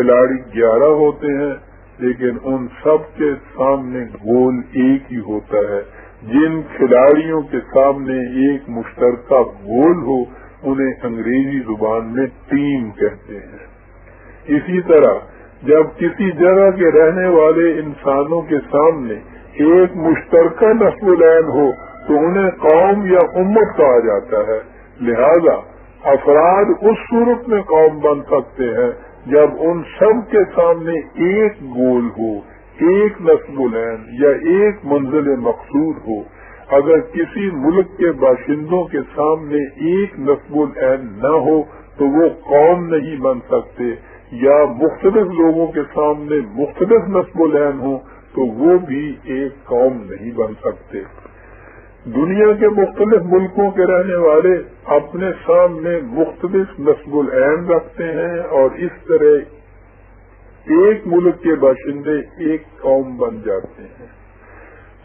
کھلاڑی 11 ہوتے ہیں، لیکن ان سب کے سامنے گول ایک ہی ہوتا ہے۔ جن کھلاڑیوں کے سامنے ایک مشترکہ گول ہو انہیں انگریزی زبان میں ٹیم کہتے ہیں۔ اسی طرح جب کسی جگہ کے رہنے والے انسانوں کے سامنے ایک مشترکہ نسب العین ہو تو انہیں قوم یا امت کہا جاتا ہے۔ لہذا افراد اس صورت میں قوم بن سکتے ہیں جب ان سب کے سامنے ایک گول ہو، ایک نسب العین یا ایک منزل مقصود ہو۔ اگر کسی ملک کے باشندوں کے سامنے ایک نسب العین نہ ہو تو وہ قوم نہیں بن سکتے، یا مختلف لوگوں کے سامنے مختلف نسب العین ہوں تو وہ بھی ایک قوم نہیں بن سکتے۔ دنیا کے مختلف ملکوں کے رہنے والے اپنے سامنے مختلف نسب العین رکھتے ہیں اور اس طرح ایک ملک کے باشندے ایک قوم بن جاتے ہیں،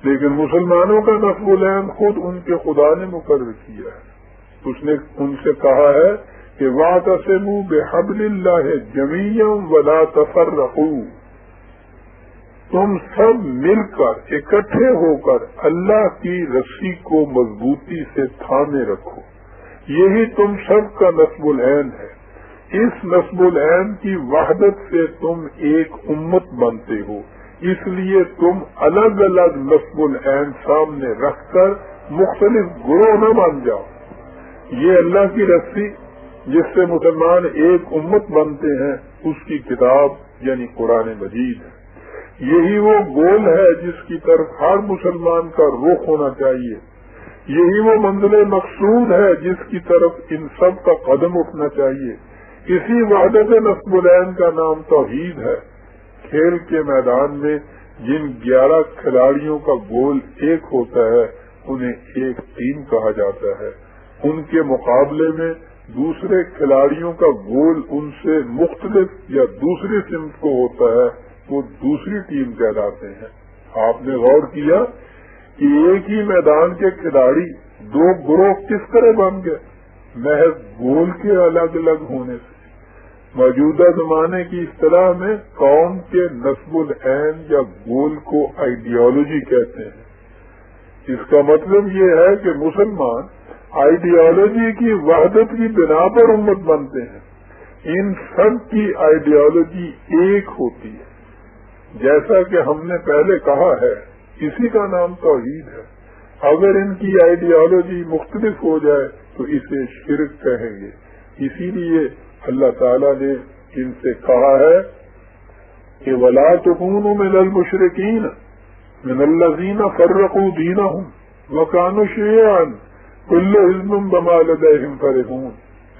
لیکن مسلمانوں کا نسب العین خود ان کے خدا نے مقرر کیا ہے۔ اس نے ان سے کہا ہے کہ وَاعْتَصِمُوا بِحَبْلِ اللَّهِ جَمِيعًا وَلَا تَفَرَّقُوا، تم سب مل کر اکٹھے ہو کر اللہ کی رسی کو مضبوطی سے تھامے رکھو، یہی تم سب کا نسب العین ہے۔ اس نسب العین کی وحدت سے تم ایک امت بنتے ہو، اس لیے تم الگ الگ نسب العین سامنے رکھ کر مختلف گروہ نہ بن جاؤ۔ یہ اللہ کی رسی جس سے مسلمان ایک امت بنتے ہیں اس کی کتاب یعنی قرآن مجید ہے۔ یہی وہ گول ہے جس کی طرف ہر مسلمان کا رخ ہونا چاہیے، یہی وہ منزل مقصود ہے جس کی طرف ان سب کا قدم اٹھنا چاہیے۔ اسی وحدت نسب العین کا نام توحید ہے۔ کھیل کے میدان میں جن 11 کھلاڑیوں کا گول ایک ہوتا ہے انہیں ایک ٹیم کہا جاتا ہے۔ ان کے مقابلے میں دوسرے کھلاڑیوں کا گول ان سے مختلف یا دوسری سمت کو ہوتا ہے، وہ دوسری ٹیم کہلاتے ہیں۔ آپ نے غور کیا کہ ایک ہی میدان کے کھلاڑی 2 گروہ کس طرح بن گئے؟ محض گول کے الگ الگ ہونے سے۔ موجودہ زمانے کی اصطلاح میں قوم کے نسب العین یا گول کو آئیڈیالوجی کہتے ہیں۔ اس کا مطلب یہ ہے کہ مسلمان آئیڈیالوجی کی وحدت کی بنا پر امت بنتے ہیں۔ ان سب کی آئیڈیالوجی ایک ہوتی ہے، جیسا کہ ہم نے پہلے کہا ہے، اسی کا نام توحید ہے۔ اگر ان کی آئیڈیالوجی مختلف ہو جائے تو اسے شرک کہیں گے۔ اسی لیے اللہ تعالیٰ نے ان سے کہا ہے کہ وَلَا تَكُونُوا مِنَ الْمُشْرِكِينَ مِنَ الَّذِينَ فَرَّقُوا دِينَهُمْ وَكَانُوا شِيَعًا كُلُّ حِزْبٍ بِمَا لَدَيْهِمْ فَرِحُونَ۔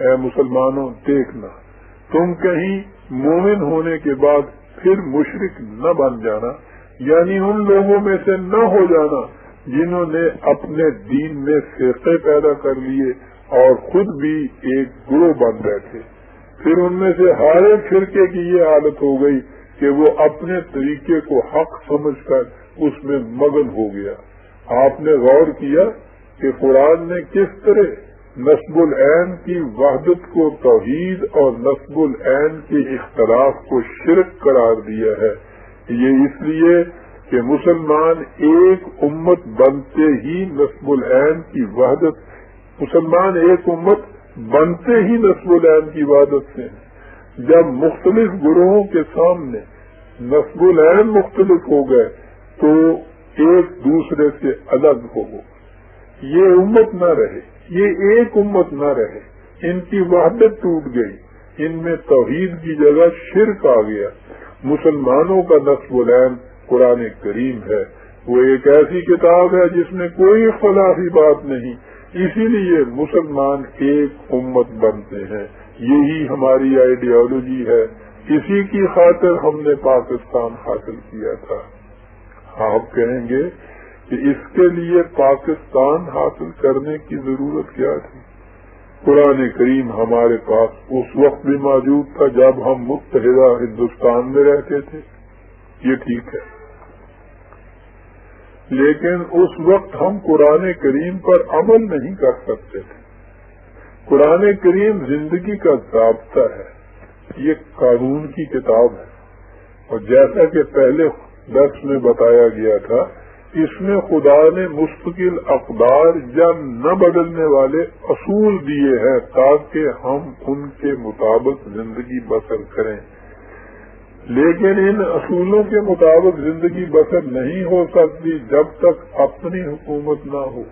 اے مسلمانوں دیکھنا، تم کہیں مومن ہونے کے بعد پھر مشرک نہ بن جانا، یعنی ان لوگوں میں سے نہ ہو جانا جنہوں نے اپنے دین میں فرقے پیدا کر لیے اور خود بھی ایک گروہ بن بیٹھے۔ پھر ان میں سے ہر ایک فرقے کی یہ حالت ہو گئی کہ وہ اپنے طریقے کو حق سمجھ کر اس میں مگن ہو گیا۔ آپ نے غور کیا کہ قرآن نے کس طرح نسب العین کی وحدت کو توحید اور نسب العین کے اختلاف کو شرک قرار دیا ہے۔ یہ اس لیے کہ مسلمان ایک امت بنتے ہی نسب العین کی وحدت، مسلمان ایک امت بنتے ہی نسب العین کی وحدت سے ہیں۔ جب مختلف گروہوں کے سامنے نسب العین مختلف ہو گئے تو ایک دوسرے سے الگ ہو گئے، یہ امت نہ رہے، یہ ایک امت نہ رہے، ان کی وحدت ٹوٹ گئی، ان میں توحید کی جگہ شرک آ گیا۔ مسلمانوں کا نسب العین قرآن کریم ہے، وہ ایک ایسی کتاب ہے جس میں کوئی اختلافی بات نہیں، اسی لیے مسلمان ایک امت بنتے ہیں۔ یہی ہماری آئیڈیالوجی ہے، اسی کی خاطر ہم نے پاکستان حاصل کیا تھا۔ آپ کہیں گے کہ اس کے لیے پاکستان حاصل کرنے کی ضرورت کیا تھی؟ قرآن کریم ہمارے پاس اس وقت بھی موجود تھا جب ہم متحدہ ہندوستان میں رہتے تھے، یہ ٹھیک ہے، لیکن اس وقت ہم قرآن کریم پر عمل نہیں کر سکتے تھے۔ قرآن کریم زندگی کا ضابطہ ہے، یہ قانون کی کتاب ہے، اور جیسا کہ پہلے درس میں بتایا گیا تھا، اس میں خدا نے مستقل اقدار یا نہ بدلنے والے اصول دیے ہیں تاکہ ہم ان کے مطابق زندگی بسر کریں، لیکن ان اصولوں کے مطابق زندگی بسر نہیں ہو سکتی جب تک اپنی حکومت نہ ہو۔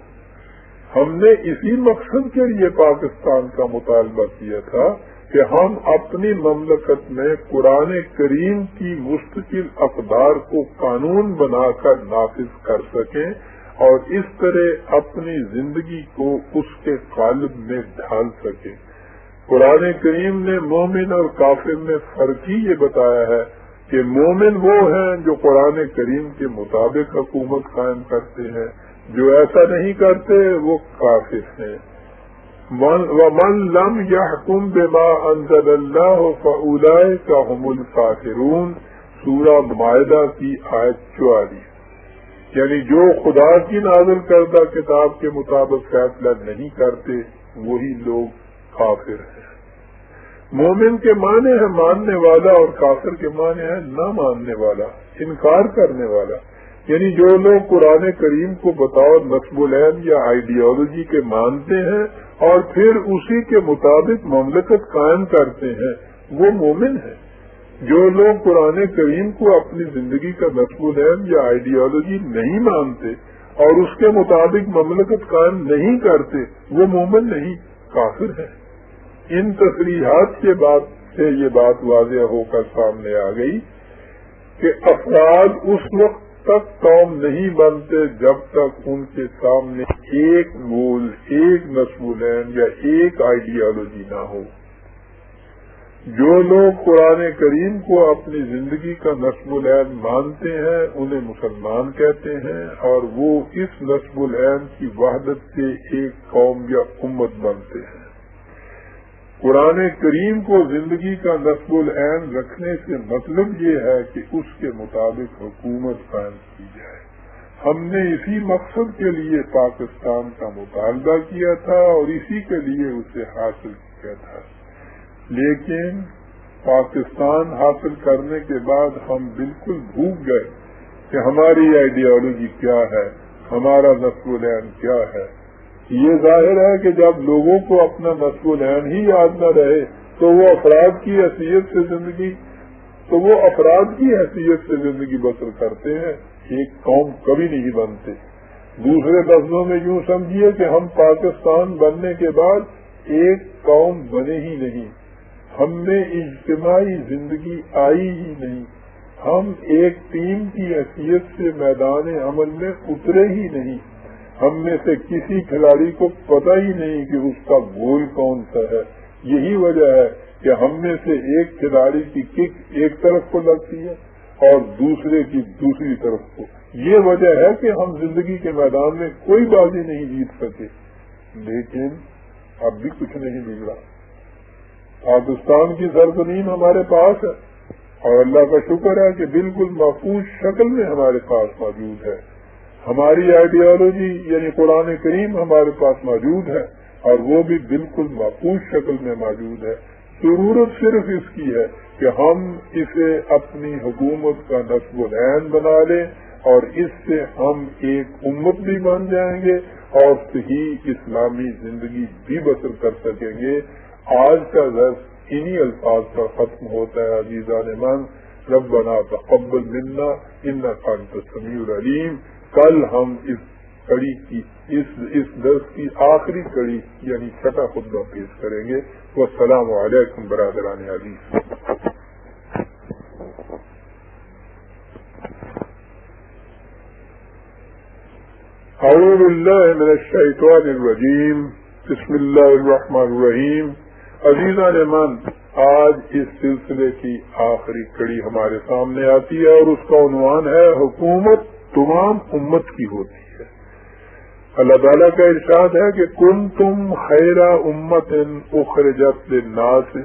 ہم نے اسی مقصد کے لیے پاکستان کا مطالبہ کیا تھا کہ ہم اپنی مملکت میں قرآن کریم کی مستقل اقدار کو قانون بنا کر نافذ کر سکیں اور اس طرح اپنی زندگی کو اس کے قالب میں ڈھال سکیں۔ قرآن کریم نے مومن اور کافر میں فرق ہی یہ بتایا ہے کہ مومن وہ ہیں جو قرآن کریم کے مطابق حکومت قائم کرتے ہیں، جو ایسا نہیں کرتے وہ کافر ہیں۔ وَمَن لَّمْ يَحْكُم بِمَا أَنزَلَ اللَّهُ فَأُولَٰئِكَ هُمُ الْكَافِرُونَ، سورہ مائدہ کی آیت 44۔ یعنی جو خدا کی نازل کردہ کتاب کے مطابق فیصلہ نہیں کرتے وہی لوگ کافر ہیں۔ مومن کے معنی ہے ماننے والا اور کافر کے معنی ہے نہ ماننے والا، انکار کرنے والا۔ یعنی جو لوگ قرآن کریم کو بطور نصب العین یا آئیڈیالوجی کے مانتے ہیں اور پھر اسی کے مطابق مملکت قائم کرتے ہیں وہ مومن ہیں۔ جو لوگ قرآن کریم کو اپنی زندگی کا نصب العین یا آئیڈیالوجی نہیں مانتے اور اس کے مطابق مملکت قائم نہیں کرتے وہ مومن نہیں، کافر ہیں۔ ان تصریحات کے بعد سے یہ بات واضح ہو کر سامنے آ گئی کہ افراد اس وقت تک قوم نہیں بنتے جب تک ان کے سامنے ایک گول، ایک نصب العین یا ایک آئیڈیالوجی نہ ہو۔ جو لوگ قرآن کریم کو اپنی زندگی کا نصب العین مانتے ہیں انہیں مسلمان کہتے ہیں، اور وہ اس نصب العین کی وحدت سے ایک قوم یا امت بنتے ہیں۔ قرآن کریم کو زندگی کا نصب العین رکھنے سے مطلب یہ ہے کہ اس کے مطابق حکومت قائم کی جائے۔ ہم نے اسی مقصد کے لیے پاکستان کا مطالبہ کیا تھا اور اسی کے لیے اسے حاصل کیا تھا، لیکن پاکستان حاصل کرنے کے بعد ہم بالکل بھول گئے کہ ہماری آئیڈیالوجی کیا ہے، ہمارا نصب العین کیا ہے۔ یہ ظاہر ہے کہ جب لوگوں کو اپنا نصب العین ہی یاد نہ رہے تو وہ افراد کی حیثیت سے زندگی بسر کرتے ہیں، ایک قوم کبھی نہیں بنتے۔ دوسرے لفظوں میں یوں سمجھیے کہ ہم پاکستان بننے کے بعد ایک قوم بنے ہی نہیں، ہم میں اجتماعی زندگی آئی ہی نہیں، ہم ایک ٹیم کی حیثیت سے میدان عمل میں اترے ہی نہیں، ہم میں سے کسی کھلاڑی کو پتہ ہی نہیں کہ اس کا گول کون سا ہے۔ یہی وجہ ہے کہ ہم میں سے ایک کھلاڑی کی کک ایک طرف کو لگتی ہے اور دوسرے کی دوسری طرف کو۔ یہ وجہ ہے کہ ہم زندگی کے میدان میں کوئی بازی نہیں جیت سکے، لیکن اب بھی کچھ نہیں بگڑا۔ پاکستان کی سرزمین ہمارے پاس ہے اور اللہ کا شکر ہے کہ بالکل محفوظ شکل میں ہمارے پاس موجود ہے۔ ہماری آئیڈیالوجی یعنی قرآن کریم ہمارے پاس موجود ہے اور وہ بھی بالکل محفوظ شکل میں موجود ہے۔ ضرورت صرف اس کی ہے کہ ہم اسے اپنی حکومت کا نصب العین بنا لیں اور اس سے ہم ایک امت بھی بن جائیں گے اور صحیح اسلامی زندگی بھی بسر کر سکیں گے۔ آج کا درس انہی الفاظ پر ختم ہوتا ہے۔ عزیزان من، ربنا تقبل منا انک انت السمیع العلیم۔ کل ہم اس کڑی کی اس درس کی آخری کڑی یعنی چھٹا خطبہ پیش کریں گے۔ والسلام علیکم برادران عزیز۔ اعوذ باللہ من الشیطان الرجیم، بسم اللہ الرحمن الرحیم۔ عزیزان من، آج اس سلسلے کی آخری کڑی ہمارے سامنے آتی ہے اور اس کا عنوان ہے حکومت تمام امت کی ہوتی ہے۔ اللہ تعالیٰ کا ارشاد ہے کہ کنتم خیر امت اخرجت للناس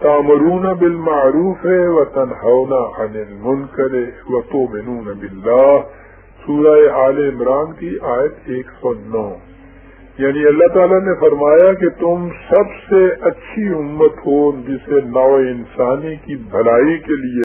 تأمرون بالمعروف وتنہون عن المنکر وتؤمنون باللہ، سورہ آل عمران کی آیت 109۔ یعنی اللہ تعالیٰ نے فرمایا کہ تم سب سے اچھی امت ہو جسے نوع انسانی کی بھلائی کے لیے